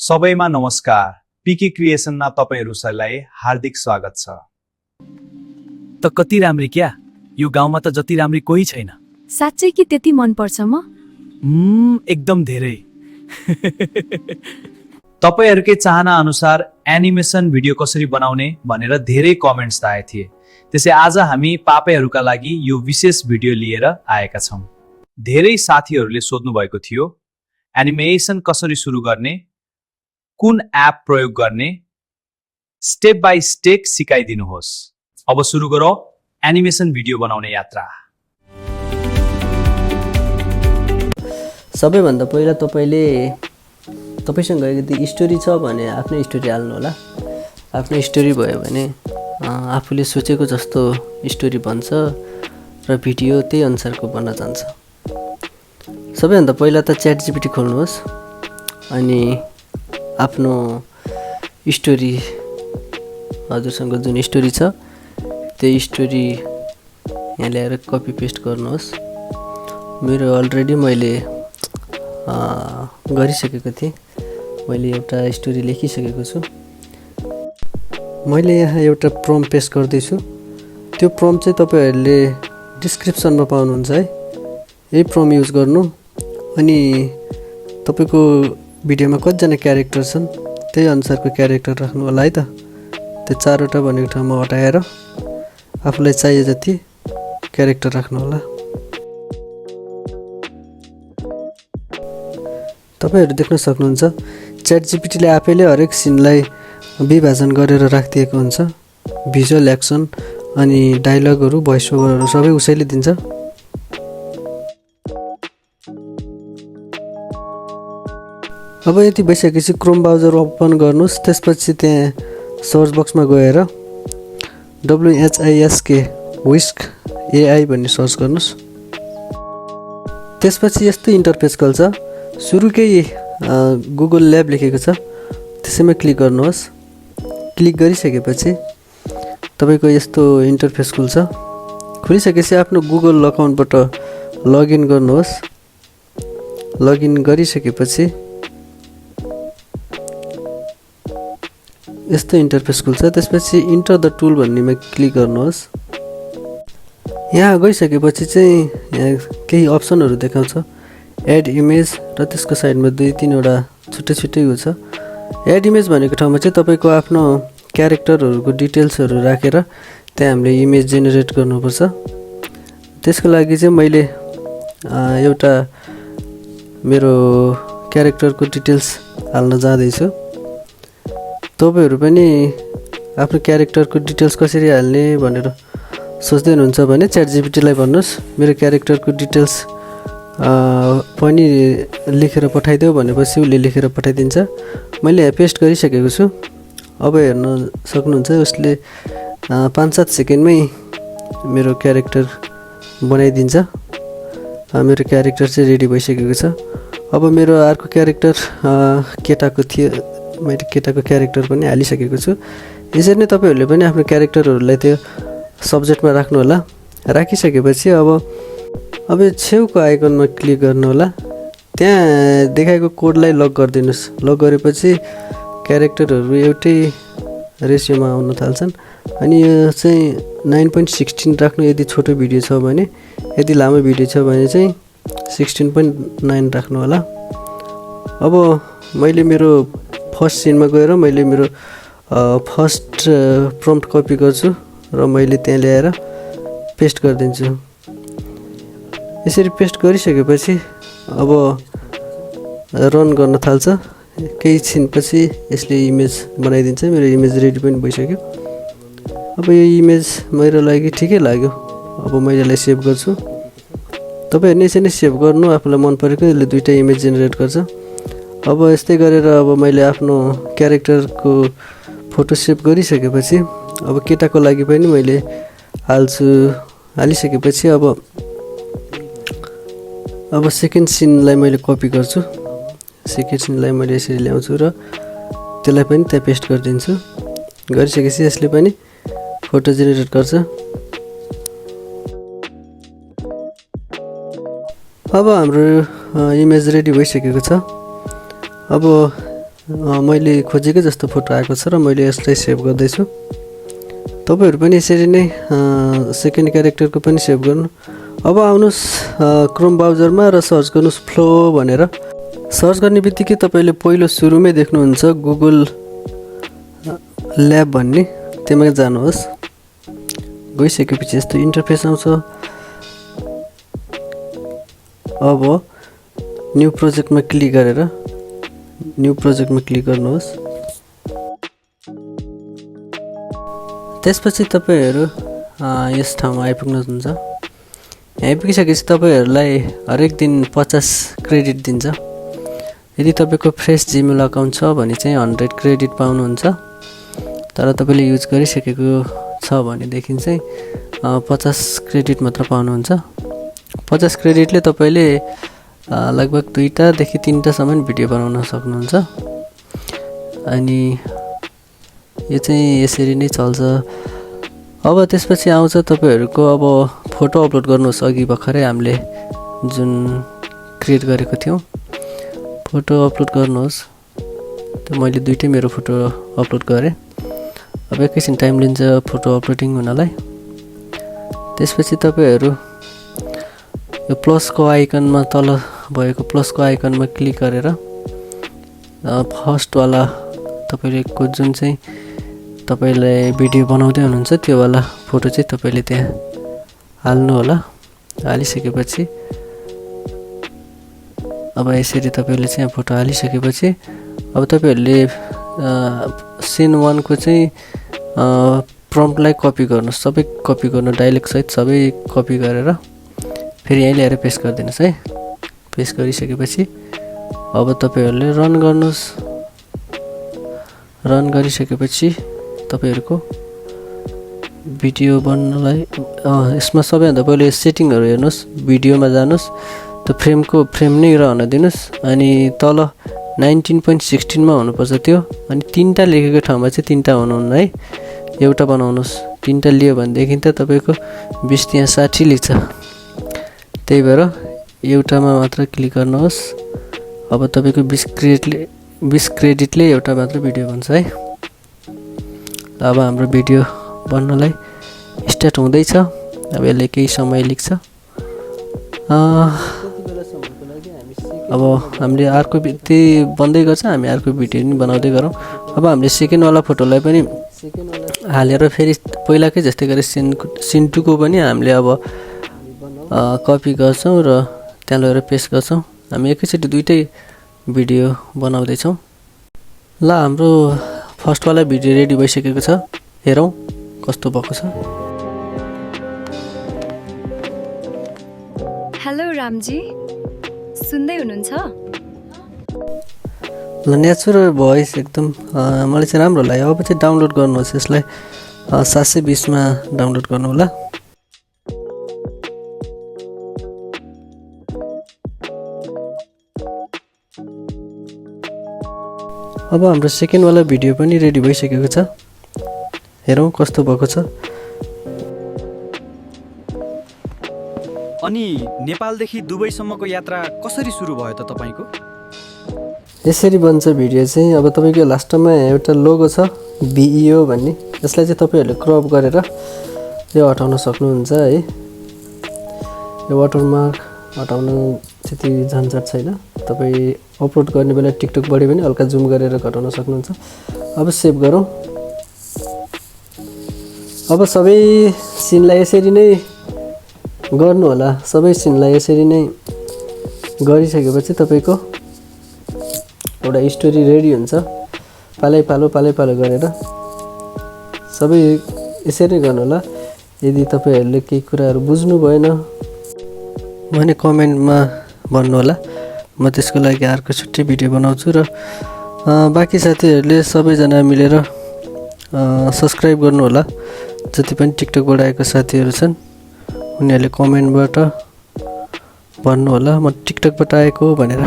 सबैमा नमस्कार। पीके क्रिएसनमा तपाईहरु सबैलाई हार्दिक स्वागत छ। त कति राम्री क्या, यो गाउँमा त जति राम्री कोही छैन। साच्चै कि त्यति मन पर्छ म? एकदम धेरै। तपाईहरुकै चाहना अनुसार एनिमेसन भिडियो कसरी बनाउने भनेर धेरै कमेन्ट्स आए थिए। त्यसै आज हामी पापेहरुका लागि यो विशेष भिडियो लिएर आएका छौं। धेरै साथीहरुले सोध्नु भएको थियो एनिमेसन कसरी सुरु गर्ने, कुन एप प्रयोग गर्ने, स्टेप बाइ स्टेप सिकाइदिनुहोस्। अब सुरु गरौँ एनिमेसन भिडियो बनाउने यात्रा। सबैभन्दा पहिला तपाईसँग यदि स्टोरी छ भने आफ्नै स्टोरी हाल्नु होला। आफ्नो स्टोरी भयो भने आफूले सोचेको जस्तो स्टोरी बन्छ र भिडियो त्यही अनुसारको बन्न जान्छ। सबैभन्दा पहिला त च्याट जिपिटी खोल्नुहोस् अनि आफ्नो स्टोरी, हजुरसँग जुन स्टोरी छ त्यो स्टोरी यहाँ ल्याएर कपी पेस्ट गर्नुहोस्। मेरो अलरेडी मैले गरिसकेको थिएँ। मैले एउटा स्टोरी लेखिसकेको छु। मैले यहाँ एउटा प्रम्प्ट पेस्ट गर्दैछु। त्यो प्रम्प्ट चाहिँ तपाईहरूले डिस्क्रिप्सनमा पाउनुहुन्छ है। यही प्रम्प्ट युज गर्नु अनि तपाईको भिडियोमा कतिजना क्यारेक्टर छन् त्यही अनुसारको क्यारेक्टर राख्नु होला है त। त्यो 4वटा भनेको ठाउँमा हटाएर आफूलाई चाहिए जति क्यारेक्टर राख्नु होला। तपाईहरु देख्न सक्नुहुन्छ च्याट जिपिटीले आफैले हरेक सिनलाई विभाजन गरेर राखिदिएको हुन्छ। भिजुअल एक्सन अनि डायलगहरु, भोइस ओभरहरु सबै उसैले दिन्छ। अब यति भइसकेपछि क्रोम ब्राउजर ओपन गर्नुस्। त्यसपछि त्यहाँ सर्च बक्समा गएर WHISK विस्क AI भन्ने सर्च गर्नुस्। त्यसपछि यस्तो इन्टरफेस खोल्छ। सुरुकै गुगल ल्याब लेखेको छ, त्यसैमा क्लिक गर्नुहोस्। क्लिक गरिसकेपछि तपाईको यस्तो इन्टरफेस खुल्छ। खुलिसकेपछि आफ्नो गुगल अकाउन्टबाट लगइन गर्नुहोस्। लगइन गरिसकेपछि यस्तो इन्टरफेस खुल्छ। त्यसपछि इन्टर द टुल भन्नेमा क्लिक गर्नुहोस्। यहाँ गइसकेपछि चाहिँ यहाँ केही अप्सनहरु देखाउँछ। एड इमेज र त्यसको साइडमा 2-3वटा छुट्टै छ। एड इमेज भनेको ठाउँमा चाहिँ तपाईको आफ्नो क्यारेक्टरहरुको डिटेल्सहरु राखेर त्यहाँ हामीले इमेज जेनेरेट गर्नुपर्छ। त्यसको लागि चाहिँ मैले एउटा मेरो क्यारेक्टरको डिटेल्स हाल्न जाँदैछु। तपाईहरु पनि आफ्नो क्यारेक्टरको डिटेल्स कसरी हाल्ने भनेर सोच्दै हुनुहुन्छ भने च्याट जिपिटीलाई भन्नुस् मेरो क्यारेक्टरको डिटेल्स पनि लेखेर पठाइदेऊ भनेपछि उसले लेखेर पठाइदिन्छ। मैले यहाँ पेस्ट गरिसकेको छु। अब हेर्न सक्नुहुन्छ उसले 5-7 सेकेन्डमै मेरो क्यारेक्टर बनाइदिन्छ। मेरो क्यारेक्टर चाहिँ रेडी भइसकेको छ। अब मेरो अर्को क्यारेक्टर केटाको थियो। मैले केटाको क्यारेक्टर पनि हालिसकेको छु। यसरी नै तपाईहरुले पनि आफ्नो क्यारेक्टरहरुलाई त्यो सब्जेक्टमा राख्नु होला। राखिसकेपछि अब छेउको आइकनमा क्लिक गर्नु होला। त्यहाँ देखाएको कोडलाई लक गरिदिनुस्। लक गरेपछि क्यारेक्टरहरु एउटै रेशियोमा आउन थाल्छन्। अनि यो चाहिँ 9.16 राख्नु यदि छोटो भिडियो छ भने। यदि लामो भिडियो छ भने चाहिँ 16.9 राख्नु होला। अब मैले मेरो फर्स्ट सिनमा गएर मैले मेरो फर्स्ट प्रम्प्ट कपी गर्छु र मैले त्यहाँ ल्याएर पेस्ट गरिदिन्छु। यसरी पेस्ट गरिसकेपछि अब रन गर्न थाल्छ। केही छिनपछि यसले इमेज बनाइदिन्छ। मेरो इमेज रेडी पनि भइसक्यो। अब यो इमेज मेरो लागि ठिकै लाग्यो। अब मैले यसलाई सेभ गर्छु। तपाईहरुले यसरी नै सेभ गर्नु। आफुलाई मन परेको यसले 2टा इमेज जेनेरेट गर्छ। अब यस्तै गरेर अब मैले आफ्नो क्यारेक्टरको फोटो सेभ गरिसकेपछि अब केटाको लागि पनि मैले हाल्छु। हालिसकेपछि अब सेकेन्ड सिनलाई मैले कपी गर्छु। सेकेन्ड सिनलाई मैले यसरी ल्याउँछु र त्यसलाई पनि त्यहाँ पेस्ट गरिदिन्छु। गरिसकेपछि यसले पनि फोटो जेनेरेट गर्छ। अब हाम्रो इमेज रेडी भइसकेको छ। अब मैले खोजेकै जस्तो फोटो आएको छ र मैले यसलाई सेभ गर्दैछु। तपाईँहरू पनि यसरी नै सेकेन्ड क्यारेक्टरको पनि सेभ गर्नु। अब आउनुहोस् क्रोम ब्राउजरमा र सर्च गर्नुहोस् फ्लो भनेर। सर्च गर्ने बित्तिकै तपाईँले पहिलो सुरुमै देख्नुहुन्छ गुगल ल्याब भन्ने, त्यसमा जानुहोस्। गइसकेपछि यस्तो इन्टरफेस आउँछ। अब न्यू प्रोजेक्टमा क्लिक गरेर न्यू प्रोजेक्टमा क्लिक गर्नुहोस्। त्यसपछि तपाईँहरू यस ठाउँमा आइपुग्नुहुन्छ। आइपुगिसकेपछि तपाईँहरूलाई हरेक दिन 50 क्रेडिट दिन्छ। यदि तपाईँको फ्रेस जिमेल अकाउन्ट छ भने चाहिँ 100 क्रेडिट पाउनुहुन्छ। तर तपाईँले युज गरिसकेको छ भनेदेखि चाहिँ 50 क्रेडिट मात्र पाउनुहुन्छ। 50 क्रेडिटले तपाईँले लगभग 2टादेखि 3टासम्म भिडियो बनाउन सक्नुहुन्छ। अनि यो चाहिँ यसरी नै चल्छ। अब त्यसपछि आउँछ तपाईँहरूको अब फोटो अपलोड गर्नुहोस्। अघि भर्खरै हामीले जुन क्रिएट गरेको थियौँ फोटो अपलोड गर्नुहोस्। त्यो मैले 2टै मेरो फोटो अपलोड गरेँ। अब एकैछिन टाइम लिन्छ फोटो अपलोडिङ हुनलाई। त्यसपछि तपाईँहरू यो प्लसको आइकनमा तल भएको प्लसको आइकनमा क्लिक गरेर फर्स्टवाला तपाईँको जुन चाहिँ तपाईँले भिडियो बनाउँदै हुनुहुन्छ त्यो वाला फोटो चाहिँ तपाईँले त्यहाँ हाल्नु होला। हालिसकेपछि अब यसरी तपाईँले चाहिँ फोटो हालिसकेपछि अब तपाईँहरूले सिन 1 को चाहिँ प्रम्प्टलाई कपी गर्नुहोस्। सबै कपी गर्नु, डाइलेक्ट सहित सबै कपी गरेर फेरि यहीँ ल्याएर पेस्ट गरिदिनुहोस् है। पेस्ट गरिसकेपछि अब तपाईँहरूले रन गर्नुहोस्। रन गरिसकेपछि तपाईँहरूको भिडियो बन्नलाई यसमा सबैभन्दा पहिले सेटिङहरू हेर्नुहोस्। भिडियोमा जानुहोस्, त्यो फ्रेम नै रहन दिनुहोस्। अनि तल 19.16 हुनुपर्छ त्यो। अनि 3टा लेखेको ठाउँमा चाहिँ 3टा हुनुहुन्न है, एउटा बनाउनुहोस्। 3टा लियो भनेदेखि त तपाईँको 20 त्यहाँ 60 लेख्छ। त्यही भएर एउटामा मात्र क्लिक गर्नुहोस्। अब तपाईँको 20 क्रेडिटले एउटा मात्र भिडियो बन्छ है। अब हाम्रो भिडियो बन्नलाई स्टार्ट हुँदैछ। अब यसले केही समय लिन्छ। अब हामीले अर्को त्यही बन्दै गर्छ, हामी अर्को भिडियो पनि बनाउँदै गरौँ। अब हामीले सेकेन्डवाला फोटोलाई पनि हालेर फेरि पहिलाकै जस्तै गरेर सिन 2 को पनि हामीले अब कपी गर्छौँ र त्यहाँ लगेर पेस्ट गर्छौँ। हामी एकैचोटि 2टै भिडियो बनाउँदैछौँ। ल हाम्रो फर्स्टवाला भिडियो रेडी भइसकेको छ। हेरौँ कस्तो भएको छ। हेलो रामजी, सुन्दै हुनुहुन्छ? ल नेचुरल भोइस एकदम मलाई चाहिँ राम्रो लाग्यो। अब चाहिँ डाउनलोड गर्नुहोस् यसलाई। 720 मा डाउनलोड गर्नु होला। अब हाम्रो सेकेन्डवाला भिडियो पनि रेडी भइसकेको छ। हेरौँ कस्तो भएको छ। अनि नेपालदेखि दुबईसम्मको यात्रा कसरी सुरु भयो त तपाईँको? यसरी बन्छ भिडियो चाहिँ। अब तपाईँको लास्टमा एउटा लोगो छ BEO भन्ने, यसलाई चाहिँ तपाईँहरूले क्रप गरेर यो हटाउन सक्नुहुन्छ है। यो वाटरमार्क हटाउन त्यति झन्झट छैन। तपाईँ अपलोड गर्ने बेला टिकटक बढ्यो भने हल्का जुम गरेर घटाउन सक्नुहुन्छ। अब सेभ गरौँ। अब सबै सिनलाई यसरी नै गर्नु होला। सबै सिनलाई यसरी नै गरिसकेपछि तपाईँको एउटा स्टोरी रेडी हुन्छ। पालै पालो गरेर सबै यसरी गर्नु होला। यदि तपाईँहरूले केही कुराहरू बुझ्नु भएन भने कमेन्टमा भन्नु होला। म त्यसको लागि अर्को छुट्टै भिडियो बनाउँछु। र बाँकी साथीहरूले सबैजना मिलेर सब्सक्राइब गर्नु होला। जति पनि टिकटकबाट आएको साथीहरू छन् उनीहरूले कमेन्टबाट भन्नु होला म टिकटकबाट आएको भनेर।